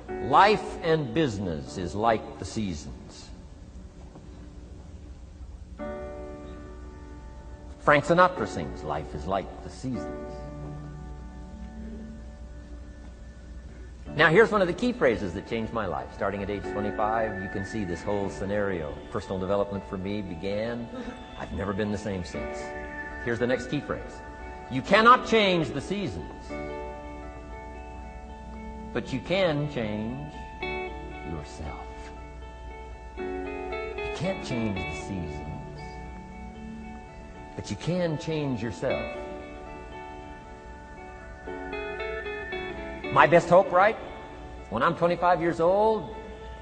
Life and business is like the seasons. Frank Sinatra sings, life is like the seasons. Now, here's one of the key phrases that changed my life. Starting at age 25, you can see this whole scenario. Personal development for me began. I've never been the same since. Here's the next key phrase. You cannot change the seasons, but you can change yourself. You can't change the seasons, but you can change yourself. My best hope, right? When I'm 25 years old,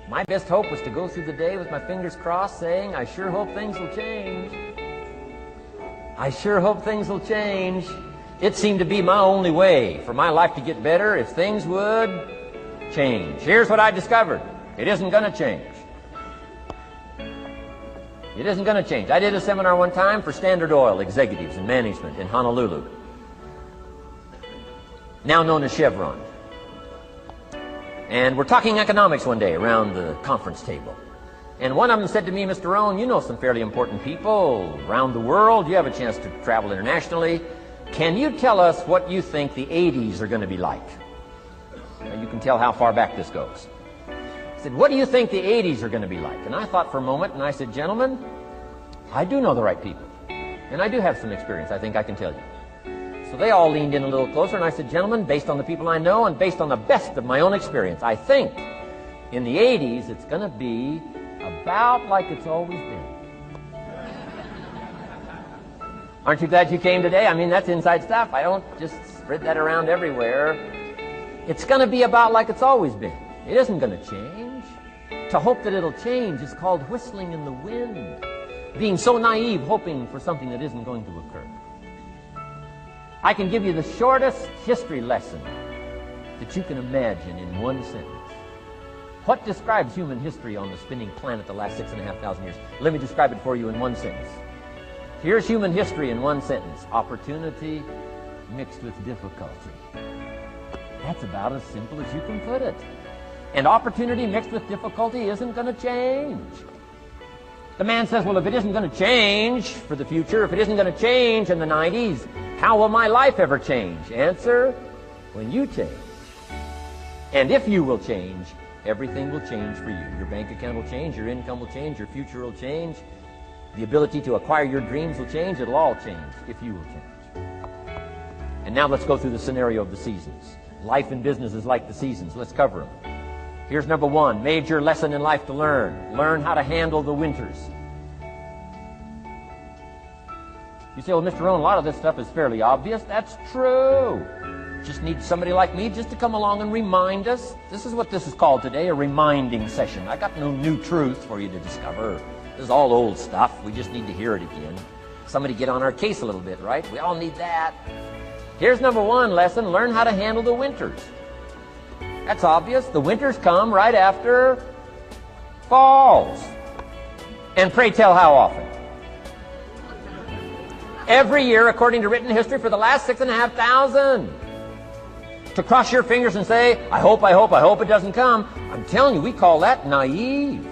my best hope was to go through the day with my fingers crossed saying, I sure hope things will change. I sure hope things will change. It seemed to be my only way for my life to get better if things would change. Here's what I discovered. It isn't going to change. It isn't going to change. I did a seminar one time for Standard Oil executives and management in Honolulu, now known as Chevron. And we're talking economics one day around the conference table. And one of them said to me, Mr. Rohn, you know some fairly important people around the world. You have a chance to travel internationally. Can you tell us what you think the 80s are going to be like? Now, you can tell how far back this goes. I said, what do you think the 80s are going to be like? And I thought for a moment, and I said, gentlemen, I do know the right people. And I do have some experience, I think I can tell you. So they all leaned in a little closer, and I said, gentlemen, based on the people I know and based on the best of my own experience, I think in the 80s it's going to be about like it's always been. Aren't you glad you came today? I mean, that's inside stuff. I don't just spread that around everywhere. It's going to be about like it's always been. It isn't going to change. To hope that it'll change is called whistling in the wind, being so naive, hoping for something that isn't going to occur. I can give you the shortest history lesson that you can imagine in one sentence. What describes human history on the spinning planet the last 6,500 years? Let me describe it for you in one sentence. Here's human history in one sentence. Opportunity mixed with difficulty. That's about as simple as you can put it. And opportunity mixed with difficulty isn't going to change. The man says, well, if it isn't going to change for the future, if it isn't going to change in the 90s, how will my life ever change? Answer, when you change. And if you will change, everything will change for you. Your bank account will change, your income will change, your future will change, the ability to acquire your dreams will change. It'll all change if you will change. And now let's go through the scenario of the seasons. Life and business is like the seasons. Let's cover them. Here's number one, major lesson in life to learn. Learn how to handle the winters. You say, well, Mr. Rohn, a lot of this stuff is fairly obvious. That's true. Just need somebody like me just to come along and remind us. This is what this is called today, a reminding session. I got no new truth for you to discover. This is all old stuff. We just need to hear it again. Somebody get on our case a little bit, right? We all need that. Here's number one lesson, learn how to handle the winters. That's obvious. The winters come right after falls. And pray tell how often? Every year, according to written history, for the last 6,500. To cross your fingers and say, I hope it doesn't come. I'm telling you, we call that naive.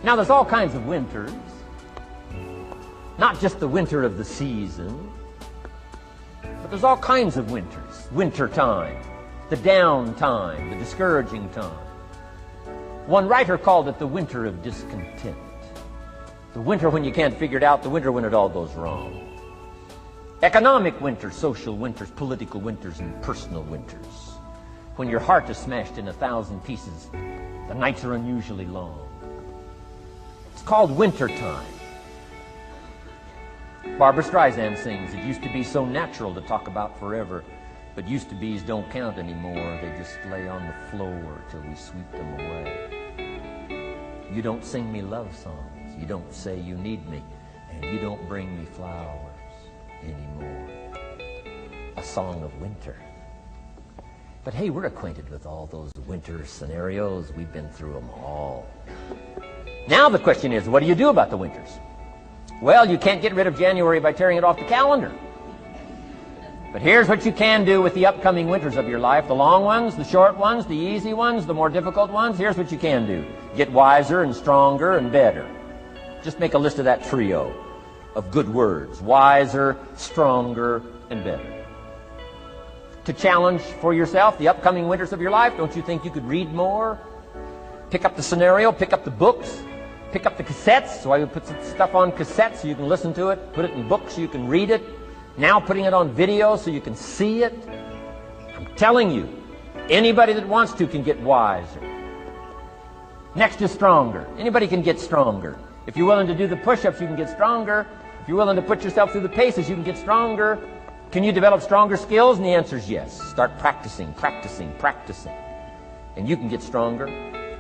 Now, there's all kinds of winters. Not just the winter of the season, but there's all kinds of winters. Winter time, the down time, the discouraging time. One writer called it the winter of discontent. The winter when you can't figure it out, the winter when it all goes wrong. Economic winters, social winters, political winters, and personal winters. When your heart is smashed in 1,000 pieces, the nights are unusually long. It's called winter time. Barbra Streisand sings, it used to be so natural to talk about forever, but used to be's don't count anymore. They just lay on the floor till we sweep them away. You don't sing me love songs. You don't say you need me, and you don't bring me flowers anymore. A song of winter. But hey, we're acquainted with all those winter scenarios. We've been through them all. Now the question is, what do you do about the winters? Well, you can't get rid of January by tearing it off the calendar. But here's what you can do with the upcoming winters of your life. The long ones, the short ones, the easy ones, the more difficult ones. Here's what you can do. Get wiser and stronger and better. Just make a list of that trio of good words. Wiser, stronger, and better. To challenge for yourself the upcoming winters of your life, don't you think you could read more? Pick up the scenario, pick up the books, pick up the cassettes. So I would put some stuff on cassettes so you can listen to it. Put it in books so you can read it. Now putting it on video so you can see it. I'm telling you, anybody that wants to can get wiser. Next is stronger. Anybody can get stronger. If you're willing to do the push-ups, you can get stronger. If you're willing to put yourself through the paces, you can get stronger. Can you develop stronger skills? And the answer is yes. Start practicing, practicing, practicing. And you can get stronger.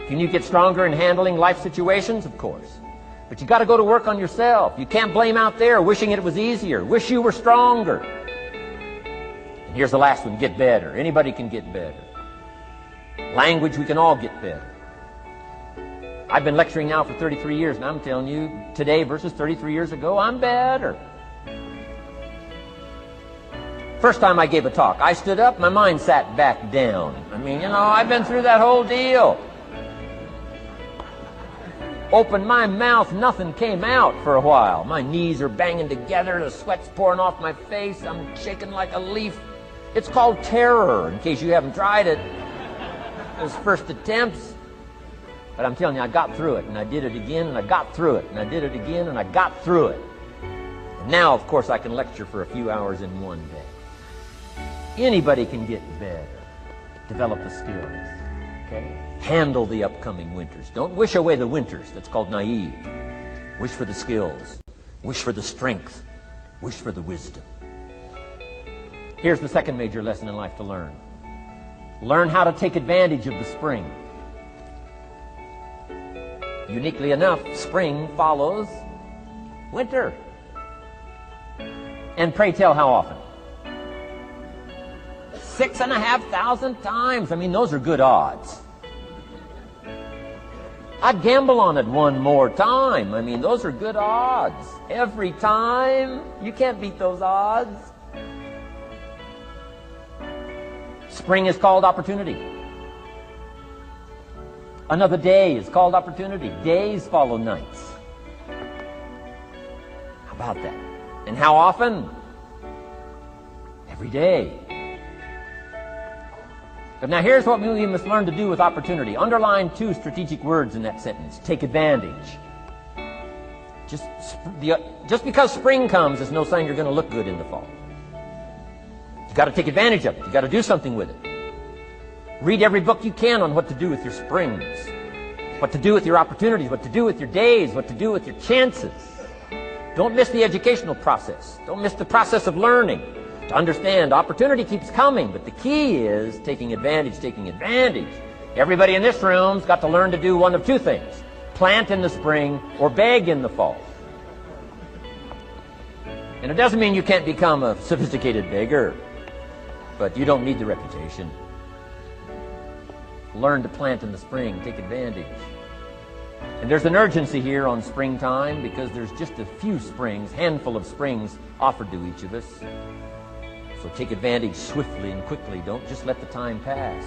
Can you get stronger in handling life situations? Of course. But you got to go to work on yourself. You can't blame out there wishing it was easier. Wish you were stronger. And here's the last one, get better. Anybody can get better. Language, we can all get better. I've been lecturing now for 33 years, and I'm telling you, today versus 33 years ago, I'm better. First time I gave a talk, I stood up, my mind sat back down. I mean, you know, I've been through that whole deal. Opened my mouth, nothing came out for a while. My knees are banging together, the sweat's pouring off my face, I'm shaking like a leaf. It's called terror, in case you haven't tried it. Those first attempts. But I'm telling you, I got through it, and I did it again, and I got through it, and I did it again, and I got through it. And now, of course, I can lecture for a few hours in one day. Anybody can get better. Develop the skills. Okay? Handle the upcoming winters. Don't wish away the winters. That's called naive. Wish for the skills. Wish for the strength. Wish for the wisdom. Here's the second major lesson in life to learn. Learn how to take advantage of the spring. Uniquely enough, spring follows winter. And pray tell how often? 6,500 times. I mean, those are good odds. I'd gamble on it one more time. I mean, those are good odds. Every time. You can't beat those odds. Spring is called opportunity. Another day is called opportunity. Days follow nights. How about that? And how often? Every day. But now here's what we must learn to do with opportunity. Underline two strategic words in that sentence. Take advantage. Just because spring comes is no sign you're going to look good in the fall. You've got to take advantage of it. You've got to do something with it. Read every book you can on what to do with your springs, what to do with your opportunities, what to do with your days, what to do with your chances. Don't miss the educational process. Don't miss the process of learning. To understand, opportunity keeps coming, but the key is taking advantage, taking advantage. Everybody in this room's got to learn to do one of two things. Plant in the spring or beg in the fall. And it doesn't mean you can't become a sophisticated beggar, but you don't need the reputation. Learn to plant in the spring, take advantage. And there's an urgency here on springtime because there's just a few springs, handful of springs offered to each of us. So take advantage swiftly and quickly. Don't just let the time pass.